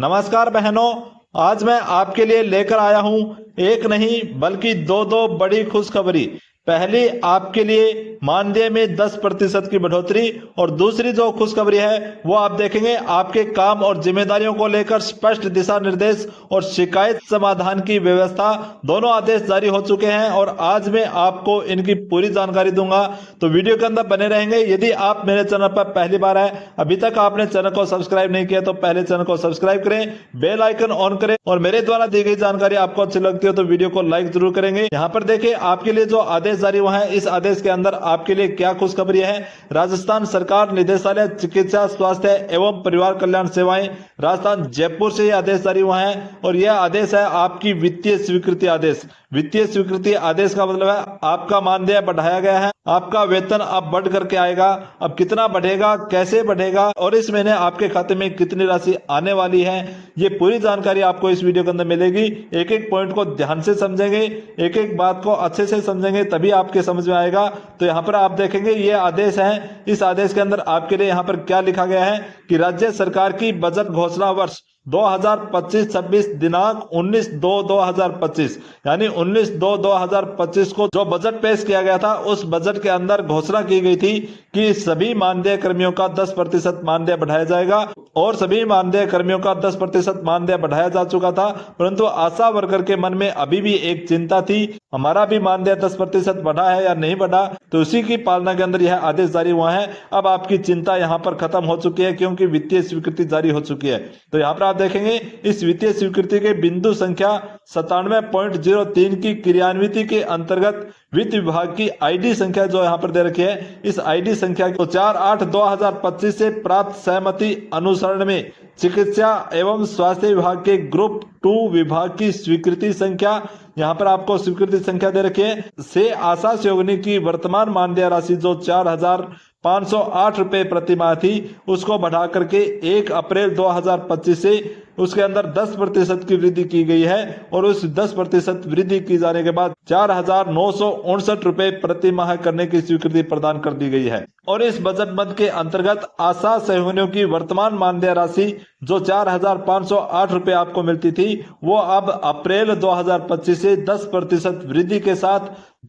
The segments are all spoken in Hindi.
नमस्कार बहनों, आज मैं आपके लिए लेकर आया हूं एक नहीं बल्कि दो बड़ी खुशखबरी। पहली आपके लिए मानदेय में 10% की बढ़ोतरी और दूसरी जो खुशखबरी है वो आप देखेंगे आपके काम और जिम्मेदारियों को लेकर स्पष्ट दिशा निर्देश और शिकायत समाधान की व्यवस्था। दोनों आदेश जारी हो चुके हैं और आज मैं आपको इनकी पूरी जानकारी दूंगा, तो वीडियो के अंदर बने रहेंगे। यदि आप मेरे चैनल पर पहली बार आए, अभी तक आपने चैनल को सब्सक्राइब नहीं किया तो पहले चैनल को सब्सक्राइब करें, बेल आइकन ऑन करें और मेरे द्वारा दी गई जानकारी आपको अच्छी लगती हो तो वीडियो को लाइक जरूर करेंगे। यहाँ पर देखिए आपके लिए जो आदेश जारी हुआ है, इस आदेश के अंदर आपके लिए क्या खुशखबरी है। राजस्थान सरकार निदेशालय चिकित्सा स्वास्थ्य एवं परिवार कल्याण सेवाएं राजस्थान जयपुर से यह आदेश जारी हुआ है और यह आदेश है आपकी वित्तीय स्वीकृति आदेश। वित्तीय स्वीकृति आदेश का मतलब है आपका मानदेय बढ़ाया गया है, आपका वेतन अब बढ़ करके आएगा। अब कितना बढ़ेगा, कैसे बढ़ेगा और इस महीने आपके खाते में कितनी राशि आने वाली है, ये पूरी जानकारी आपको इस वीडियो के अंदर मिलेगी। एक एक पॉइंट को ध्यान से समझेंगे, एक एक बात को अच्छे से समझेंगे तभी आपके समझ में आएगा। तो यहाँ पर आप देखेंगे ये आदेश है। इस आदेश के अंदर आपके लिए यहाँ पर क्या लिखा गया है कि राज्य सरकार की बजट घोषणा वर्ष 2025-26 दिनांक 19/2/2025 यानी 19/2/2025 को जो बजट पेश किया गया था, उस बजट के अंदर घोषणा की गई थी कि सभी मानदेय कर्मियों का 10% मानदेय बढ़ाया जाएगा और सभी मानदेय कर्मियों का 10% मानदेय बढ़ाया जा चुका था। परंतु आशा वर्कर के मन में अभी भी एक चिंता थी, हमारा भी मानदेय 10% बढ़ा है या नहीं बढ़ा। तो उसी की पालना के अंदर यह आदेश जारी हुआ है। अब आपकी चिंता यहाँ पर खत्म हो चुकी है क्योंकि वित्तीय स्वीकृति जारी हो चुकी है। तो यहाँ पर आप देखेंगे इस वित्तीय स्वीकृति के बिंदु संख्या 97.03 की क्रियान्विति के अंतर्गत वित्त विभाग की आईडी संख्या जो यहाँ पर दे रखी है, इस आईडी संख्या को 4/8/2025 से प्राप्त सहमति अनुसरण में चिकित्सा एवं स्वास्थ्य विभाग के ग्रुप 2 विभाग की स्वीकृति संख्या, यहाँ पर आपको स्वीकृति संख्या दे रखी है, से आशा सहयोगिनी की वर्तमान मानदेय राशि जो 4,508 रुपए प्रति माह थी, उसको बढ़ा करके 1 अप्रैल 2025 से उसके अंदर 10% की वृद्धि की गई है और उस 10% वृद्धि की जाने के बाद 4,959 रुपए प्रति माह करने की स्वीकृति प्रदान कर दी गई है। और इस बजट मद के अंतर्गत आशा सहयोगिनियों की वर्तमान मानदेय राशि जो 4,508 रुपए आपको मिलती थी, वो अब अप्रैल 2025 से 10% वृद्धि के साथ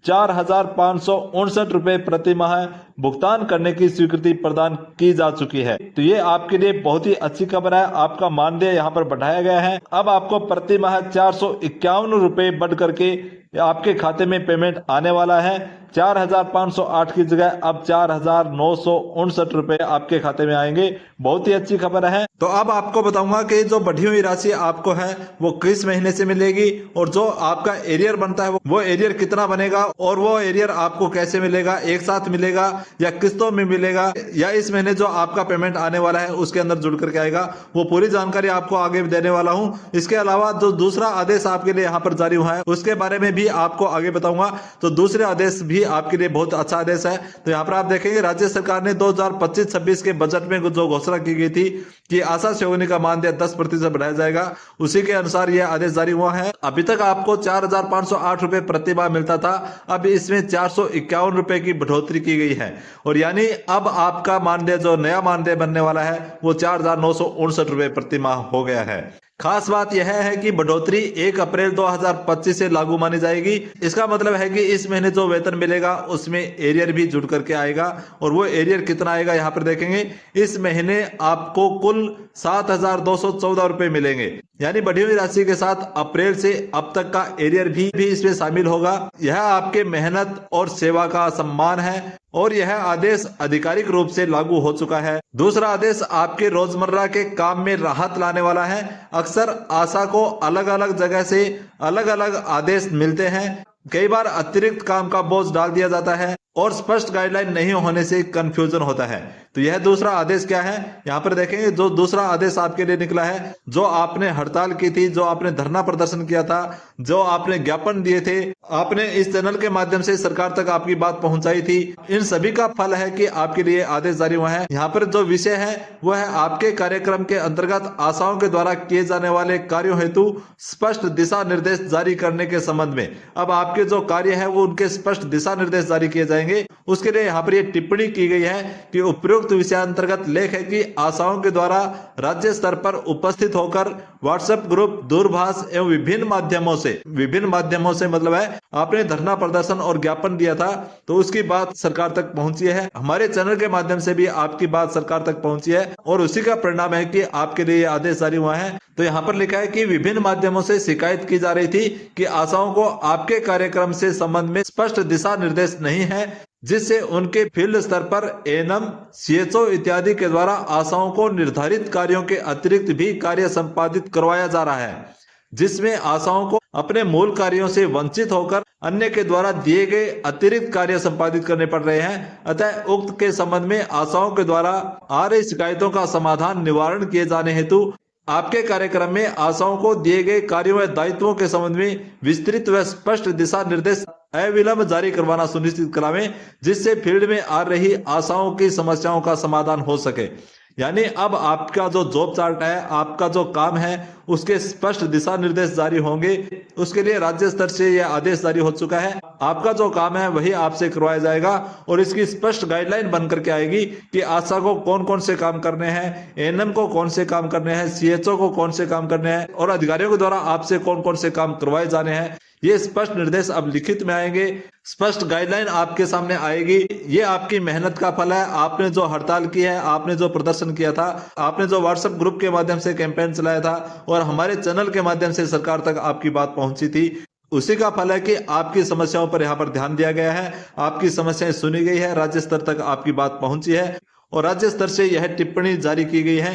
4,559 रुपए प्रति माह भुगतान करने की स्वीकृति प्रदान की जा चुकी है। तो ये आपके लिए बहुत ही अच्छी खबर है। आपका मानदेय यहाँ पर बढ़ाया गया है। अब आपको प्रति माह 451 रुपए बढ़ करके आपके खाते में पेमेंट आने वाला है। 4,508 की जगह अब 4,959 रुपए आपके खाते में आएंगे। बहुत ही अच्छी खबर है। तो अब आपको बताऊंगा कि जो बढ़ी हुई राशि आपको है वो किस महीने से मिलेगी और जो आपका एरियर बनता है वो एरियर कितना बनेगा और वो एरियर आपको कैसे मिलेगा, एक साथ मिलेगा या किस्तों में मिलेगा या इस महीने जो आपका पेमेंट आने वाला है उसके अंदर जुड़ करके आएगा, वो पूरी जानकारी आपको आगे देने वाला हूं। इसके अलावा जो दूसरा आदेश आपके लिए यहाँ पर जारी हुआ है उसके बारे में भी आपको आगे बताऊंगा। तो दूसरे आदेश भी आपके लिए बहुत अच्छा आदेश है। तो यहाँ पर आप देखेंगे राज्य सरकार ने 2025-26 के बजट में जो घोषणा की गई थी कि आशा सहयोगिनी का मानदेय 10% बढ़ाया जाएगा, उसी के अनुसार यह आदेश जारी हुआ है। अभी तक आपको 4,508 रुपए प्रति माह मिलता था, अब इसमें 451 रुपए की बढ़ोतरी की गई है और यानी अब आपका मानदेय जो नया मानदेय बनने वाला है वो 4,959 रुपए प्रति माह हो गया है। खास बात यह है कि बढ़ोतरी 1 अप्रैल 2025 से लागू मानी जाएगी। इसका मतलब है कि इस महीने जो वेतन मिलेगा उसमें एरियर भी जुड़ करके आएगा और वो एरियर कितना आएगा यहाँ पर देखेंगे। इस महीने आपको कुल 7,214 रुपए मिलेंगे, यानी बढ़ी हुई राशि के साथ अप्रैल से अब तक का एरियर भी इसमें शामिल होगा। यह आपके मेहनत और सेवा का सम्मान है और यह आदेश आधिकारिक रूप से लागू हो चुका है। दूसरा आदेश आपके रोजमर्रा के काम में राहत लाने वाला है। अक्सर आशा को अलग अलग जगह से अलग अलग आदेश मिलते हैं, कई बार अतिरिक्त काम का बोझ डाल दिया जाता है और स्पष्ट गाइडलाइन नहीं होने से कंफ्यूजन होता है। तो यह दूसरा आदेश क्या है यहाँ पर देखेंगे। जो दूसरा आदेश आपके लिए निकला है, जो आपने हड़ताल की थी, जो आपने धरना प्रदर्शन किया था, जो आपने ज्ञापन दिए थे, आपने इस चैनल के माध्यम से सरकार तक आपकी बात पहुंचाई थी, इन सभी का फल है कि आपके लिए आदेश जारी हुआ है। यहाँ पर जो विषय है वह है आपके कार्यक्रम के अंतर्गत आशाओं के द्वारा किए जाने वाले कार्यों हेतु स्पष्ट दिशा निर्देश जारी करने के संबंध में। अब आपके जो कार्य है वो उनके स्पष्ट दिशा निर्देश जारी किए जाएंगे जाएंगे। उसके लिए यहाँ पर ये टिप्पणी की गई है कि उपयुक्त विषयांतर्गत लेख है कि आशाओं के द्वारा राज्य स्तर पर उपस्थित होकर व्हाट्सएप ग्रुप, दूरभाष एवं विभिन्न माध्यमों से मतलब है आपने धरना प्रदर्शन और ज्ञापन दिया था, तो उसकी बात सरकार तक पहुंची है। हमारे चैनल के माध्यम से भी आपकी बात सरकार तक पहुंची है और उसी का परिणाम है कि आपके लिए आदेश जारी हुआ है। तो यहाँ पर लिखा है कि विभिन्न माध्यमों से शिकायत की जा रही थी कि आशाओं को आपके कार्यक्रम से संबंध में स्पष्ट दिशा निर्देश नहीं है, जिससे उनके फील्ड स्तर पर एएनएम, सीएचओ इत्यादि के द्वारा आशाओं को निर्धारित कार्यों के अतिरिक्त भी कार्य संपादित करवाया जा रहा है, जिसमें आशाओं को अपने मूल कार्यों से वंचित होकर अन्य के द्वारा दिए गए अतिरिक्त कार्य संपादित करने पड़ रहे हैं। अतः उक्त के संबंध में आशाओं के द्वारा आ रही शिकायतों का समाधान निवारण किए जाने हेतु आपके कार्यक्रम में आशाओं को दिए गए कार्यों व दायित्वों के संबंध में विस्तृत व स्पष्ट दिशा निर्देश अविलंब जारी करवाना सुनिश्चित करावें, जिससे फील्ड में आ रही आशाओं की समस्याओं का समाधान हो सके। यानी अब आपका जो जॉब चार्ट है, आपका जो काम है, उसके स्पष्ट दिशा निर्देश जारी होंगे। उसके लिए राज्य स्तर से यह आदेश जारी हो चुका है। आपका जो काम है वही आपसे करवाया जाएगा और इसकी स्पष्ट गाइडलाइन बन करके आएगी कि आशा को कौन कौन से काम करने हैं, एएनएम को कौन से काम करने हैं, सीएचओ को कौन से काम करने हैं और अधिकारियों के द्वारा आपसे कौन कौन से काम करवाए जाने हैं। ये स्पष्ट निर्देश अब लिखित में आएंगे, स्पष्ट गाइडलाइन आपके सामने आएगी। ये आपकी मेहनत का फल है। आपने जो हड़ताल की है, आपने जो प्रदर्शन किया था, आपने जो व्हाट्सएप ग्रुप के माध्यम से कैंपेन चलाया था और हमारे चैनल के माध्यम से सरकार तक आपकी बात पहुंची थी, उसी का फल है कि आपकी समस्याओं पर यहाँ पर ध्यान दिया गया है, आपकी समस्याएं सुनी गई है, राज्य स्तर तक आपकी बात पहुंची है और राज्य स्तर से यह टिप्पणी जारी की गई है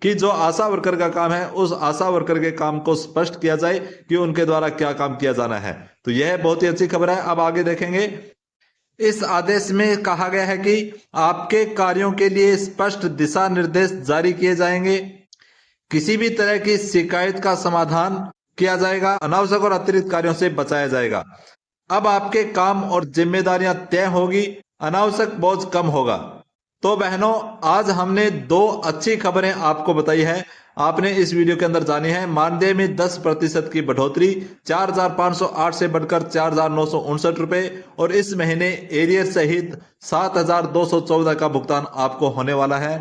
कि जो आशा वर्कर का काम है, उस आशा वर्कर के काम को स्पष्ट किया जाए कि उनके द्वारा क्या काम किया जाना है। तो यह बहुत ही अच्छी खबर है। अब आगे देखेंगे। इस आदेश में कहा गया है कि आपके कार्यों के लिए स्पष्ट दिशा निर्देश जारी किए जाएंगे, किसी भी तरह की शिकायत का समाधान किया जाएगा, अनावश्यक और अतिरिक्त कार्यों से बचाया जाएगा। अब आपके काम और जिम्मेदारियां तय होगी, अनावश्यक बोझ कम होगा। तो बहनों, आज हमने 2 अच्छी खबरें आपको बताई है, आपने इस वीडियो के अंदर जानी है। मानदेय में 10% की बढ़ोतरी 4,508 से बढ़कर 4,959 रुपए और इस महीने एरियर सहित 7,214 का भुगतान आपको होने वाला है।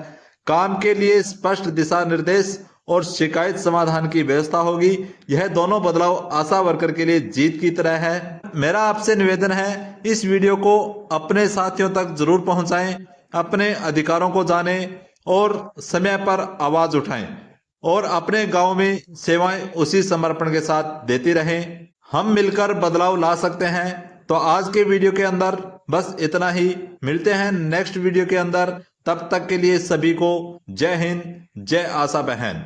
काम के लिए स्पष्ट दिशा निर्देश और शिकायत समाधान की व्यवस्था होगी। यह दोनों बदलाव आशा वर्कर के लिए जीत की तरह है। मेरा आपसे निवेदन है, इस वीडियो को अपने साथियों तक जरूर पहुंचाएं, अपने अधिकारों को जानें और समय पर आवाज उठाएं और अपने गांव में सेवाएं उसी समर्पण के साथ देती रहें। हम मिलकर बदलाव ला सकते हैं। तो आज के वीडियो के अंदर बस इतना ही। मिलते हैं नेक्स्ट वीडियो के अंदर। तब तक के लिए सभी को जय हिंद, जय आशा बहन।